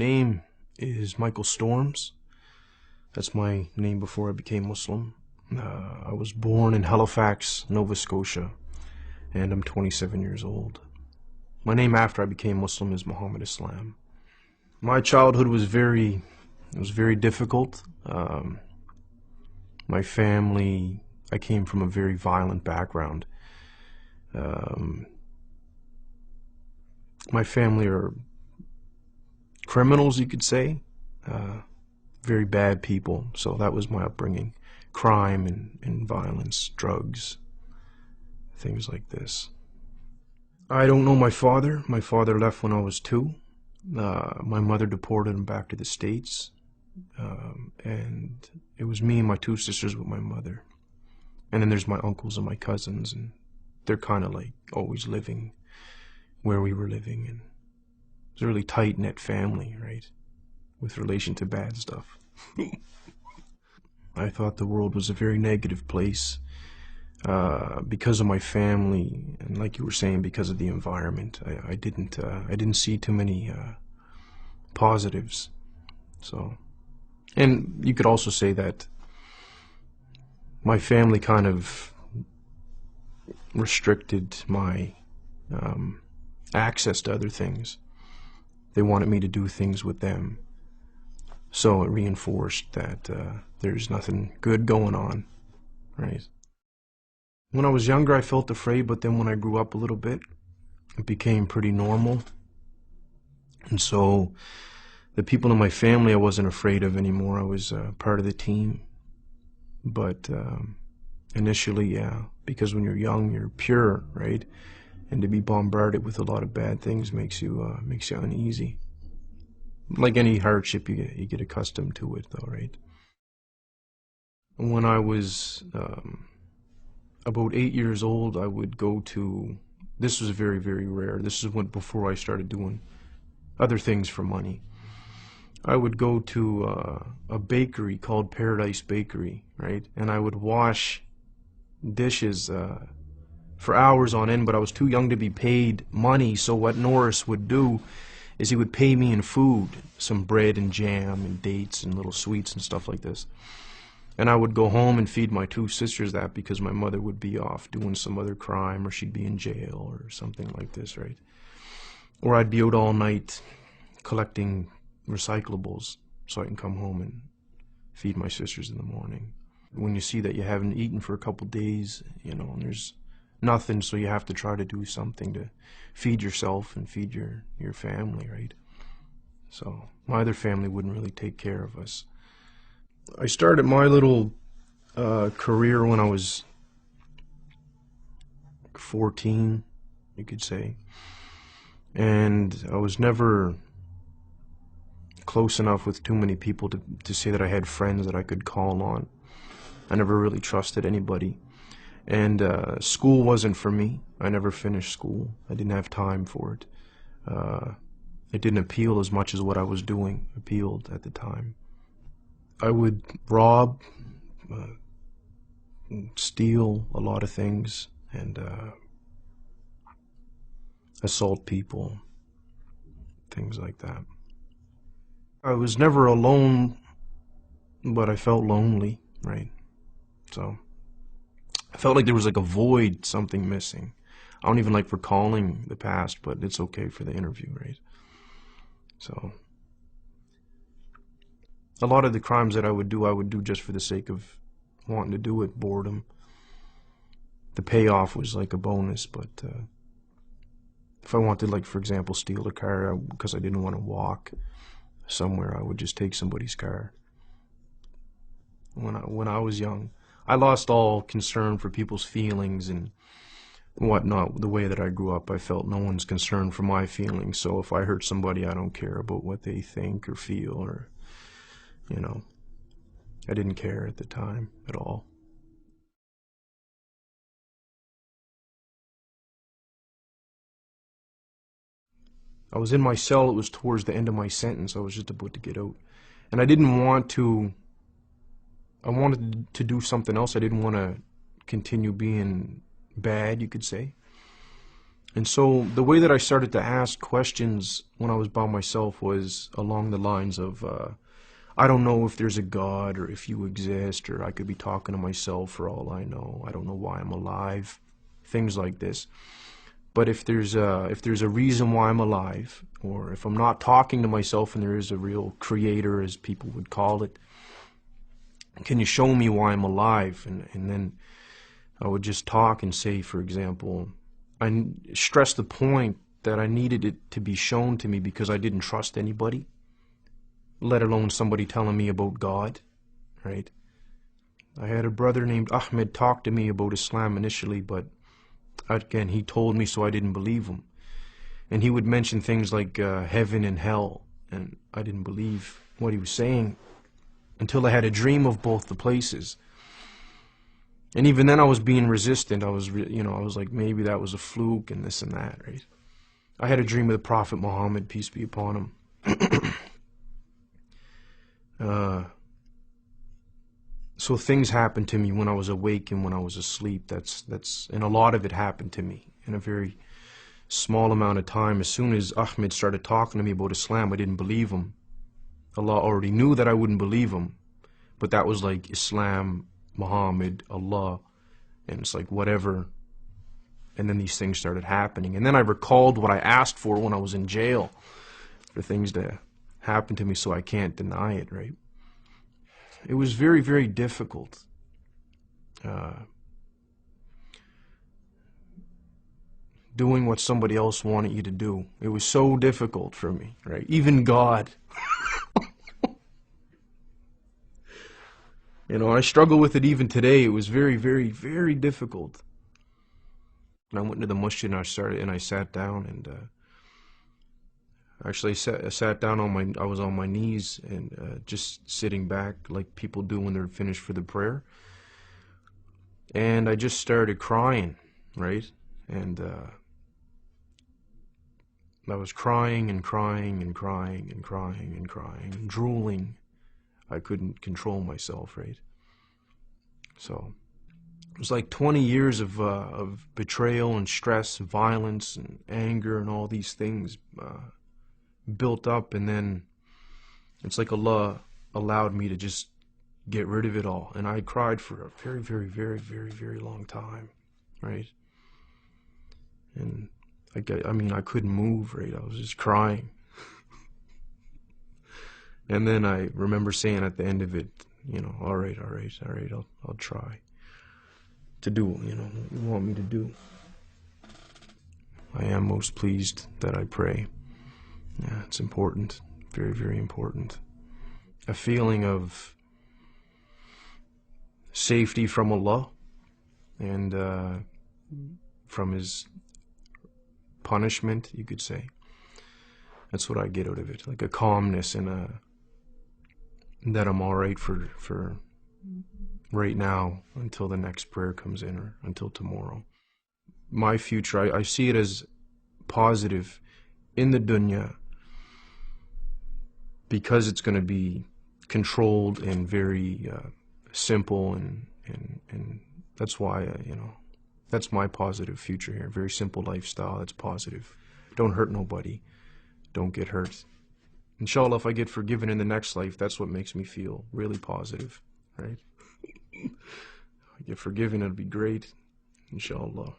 name is Michael Storms. That's my name before I became Muslim. I was born in Halifax, Nova Scotia, and I'm 27 years old. My name after I became Muslim is Muhammad Islam. My childhood was very difficult. My family, I came from a very violent background. My family are criminals, you could say. Very bad people. So that was my upbringing. Crime and violence, drugs, things like this. I don't know my father. My father left when I was 2. My mother deported him back to the States. And it was me and my 2 sisters with my mother. And then there's my uncles and my cousins, and they're kind of like always living where we were living. And it's a really tight-knit family, right? With relation to bad stuff. I thought the world was a very negative place because of my family, and like you were saying, because of the environment. I didn't see too many positives. So, and you could also say that my family kind of restricted my access to other things. They wanted me to do things with them. So it reinforced that there's nothing good going on, right? When I was younger, I felt afraid, but then when I grew up a little bit, it became pretty normal. And so the people in my family I wasn't afraid of anymore. I was part of the team. But initially, yeah, because when you're young, you're pure, right? And to be bombarded with a lot of bad things makes you uneasy. Like any hardship, you get accustomed to it, though, right? When I was about 8 years old, I would go to. This was very, very rare. This is before I started doing other things for money. I would go to a bakery called Paradise Bakery, right? And I would wash dishes for hours on end, but I was too young to be paid money. So what Norris would do is he would pay me in food, some bread and jam and dates and little sweets and stuff like this. And I would go home and feed my 2 sisters that because my mother would be off doing some other crime, or she'd be in jail or something like this, right? Or I'd be out all night collecting recyclables so I can come home and feed my sisters in the morning. When you see that you haven't eaten for a couple days, you know, and there's nothing, so you have to try to do something to feed yourself and feed your family, right? So my other family wouldn't really take care of us. I started my little career when I was 14, you could say, and I was never close enough with too many people to say that I had friends that I could call on. I never really trusted anybody. And school wasn't for me. I never finished school. I didn't have time for it. It didn't appeal as much as what I was doing appealed at the time. I would rob, steal a lot of things, and assault people, things like that. I was never alone, but I felt lonely, right? So I felt like there was like a void, something missing. I don't even like recalling the past, but it's okay for the interview, right? So a lot of the crimes that I would do just for the sake of wanting to do it, boredom. The payoff was like a bonus, but if I wanted, like, for example, steal a car because I didn't want to walk somewhere, I would just take somebody's car. When I was young, I lost all concern for people's feelings and whatnot. The way that I grew up, I felt no one's concerned for my feelings. So if I hurt somebody, I don't care about what they think or feel, or, you know, I didn't care at the time at all. I was in my cell. It was towards the end of my sentence. I was just about to get out. And I didn't want to, I wanted to do something else. I didn't want to continue being bad, you could say. And so the way that I started to ask questions when I was by myself was along the lines of, I don't know if there's a God or if you exist, or I could be talking to myself for all I know. I don't know why I'm alive. Things like this. But if there's a reason why I'm alive, or if I'm not talking to myself and there is a real creator, as people would call it, can you show me why I'm alive? And then I would just talk and say, for example, I stressed the point that I needed it to be shown to me because I didn't trust anybody, let alone somebody telling me about God, right? I had a brother named Ahmed talk to me about Islam initially, but again, he told me, so I didn't believe him. And he would mention things like heaven and hell, and I didn't believe what he was saying until I had a dream of both the places. And even then I was being resistant. I was like, maybe that was a fluke and this and that, right? I had a dream of the Prophet Muhammad, peace be upon him. So things happened to me when I was awake and when I was asleep. And a lot of it happened to me in a very small amount of time. As soon as Ahmed started talking to me about Islam, I didn't believe him. Allah already knew that I wouldn't believe him, but that was like Islam, Muhammad, Allah, and it's like whatever. And then these things started happening. And then I recalled what I asked for when I was in jail, for things to happen to me, so I can't deny it, right? It was very, very difficult. Doing what somebody else wanted you to do. It was so difficult for me, right? Even God. I struggle with it even today. It was very, very, very difficult. And I went into the masjid and I sat down and actually I sat down I was on my knees and just sitting back like people do when they're finished for the prayer. And I just started crying, right? And I was crying and crying and crying and crying and crying and drooling. I couldn't control myself, right? So it was like 20 years of betrayal and stress, and violence and anger and all these things built up, and then it's like Allah allowed me to just get rid of it all. And I cried for a very, very, very, very, very long time, right? And I couldn't move, right? I was just crying. And then I remember saying at the end of it, all right, I'll try to do, what you want me to do. I am most pleased that I pray. Yeah, it's important. Very, very important. A feeling of safety from Allah and from His punishment, you could say. That's what I get out of it. Like a calmness and that I'm all right for right now until the next prayer comes in, or until tomorrow. My future, I see it as positive in the dunya because it's going to be controlled and very simple, and that's why, that's my positive future here. Very simple lifestyle, that's positive. Don't hurt nobody. Don't get hurt. Inshallah, if I get forgiven in the next life, that's what makes me feel really positive, right? If I get forgiven, it'd be great, inshallah.